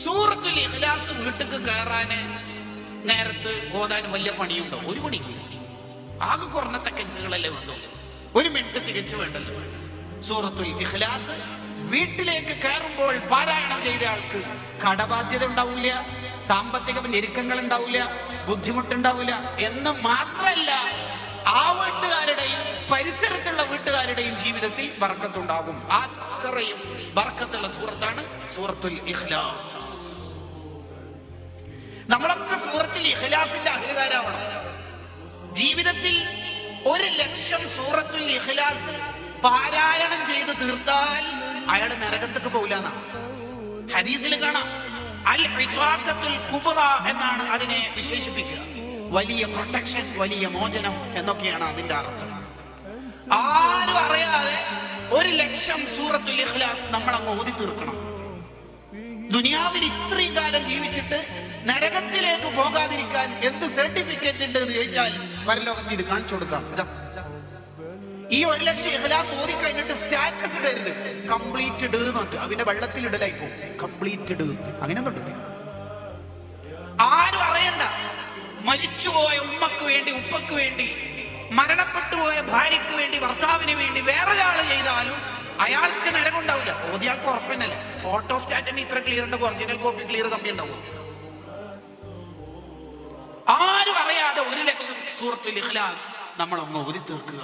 സൂറത്തുൽ ഇഖ്ലാസ് വീട്ടിക്ക് കയറാന് നേരത്ത് ഓതാൻ വലിയ പണിയുണ്ടോ? ഒരു പണിയില്ല. ആകെ കുറഞ്ഞ സെക്കൻഡ്സുകളല്ലേ വേണ്ടു, 1 മിനിറ്റ് തികച്ചു വേണ്ടല്ലോ. സൂറത്തുൽ ഇഖ്ലാസ് വീട്ടിലേക്ക് കയറുമ്പോൾ പാരായണം ചെയ്ത ആൾക്ക് കടബാധ്യത ഉണ്ടാവില്ല, സാമ്പത്തിക ഞെരുക്കങ്ങൾ ഉണ്ടാവില്ല, ബുദ്ധിമുട്ടുണ്ടാവില്ല എന്ന് മാത്രല്ല, ആ വീട്ടുകാരുടെയും പരിസരത്തുള്ള വീട്ടുകാരുടെയും ജീവിതത്തിൽ ബർക്കത്തുണ്ടാകും. അത്രയും ബർക്കത്തുള്ള സൂറത്താണ് സൂറത്തുൽ ഇഖ്ലാസ്. നമ്മളൊക്കെ സൂറത്തുൽ ഇഖ്ലാസിന്റെ അഹങ്കാരാവണം. ജീവിതത്തിൽ 1,00,000 സൂറത്തുൽ ഇഖ്ലാസ് പാരായണം ചെയ്ത് തീർത്താൽ അയാൾ നരകത്തേക്ക് പോകില്ലെന്നാണ് ഹദീസിൽ കാണാം. അൽ ഇത്വാഖത്തുൽ കുബ്ര എന്നാണ് അതിനെ വിശേഷിപ്പിക്കുക. വലിയ പ്രൊട്ടക്ഷൻ, വലിയ മോചനം എന്നൊക്കെയാണ് അതിന്റെ അർത്ഥം. ആരും അറിയാതെ 1,00,000 സൂറത്തുൽ ഇഖ്ലാസ് നമ്മൾ അങ്ങ് ഓതി തീർക്കണം. ദുനിയാവിൽ ഇത്രയും കാലം ജീവിച്ചിട്ട് നരകത്തിലേക്ക് പോകാതിരിക്കാൻ എന്ത് സർട്ടിഫിക്കറ്റ് ഉണ്ട് എന്ന് ചോദിച്ചാൽ പരലോകത്ത് ഇത് കാണിച്ചു കൊടുക്കാം. ഈ 1,00,000 ഇഖ്ലാസ് ഓതി കഴിഞ്ഞിട്ട് സ്റ്റാറ്റസ് ഇടരുത്, കംപ്ലീറ്റഡ് എന്നുണ്ട്. അവന്റെ വെള്ളത്തിൽ ഇടലായി പോകും, കംപ്ലീറ്റഡ് അങ്ങനെ ഒന്നുണ്ട്. ആരും അറിയണ്ട. മരിച്ചുപോയ ഉമ്മക്ക് വേണ്ടി, ഉപ്പക്ക് വേണ്ടി, മരണപ്പെട്ടുപോയ ഭാര്യക്ക് വേണ്ടി, ഭർത്താവിന് വേണ്ടി വേറൊരാള് ചെയ്താലും അയാൾക്ക് നരകം ഉണ്ടാവില്ല. ഓതിയാൾക്ക് ഉറപ്പന്നല്ലേ. ഫോട്ടോ സ്റ്റാറ്റിന് ഇത്ര ക്ലിയർ ഉണ്ടെങ്കിൽ ഒറിജിനൽ കോപ്പി ക്ലിയർ കമ്മി ഉണ്ടാവും. ആരും അറിയാതെ 1,00,000 സൂറത്തുൽ ഇഖ്ലാസ് നമ്മളൊന്ന് ഓതി തീർക്കുക.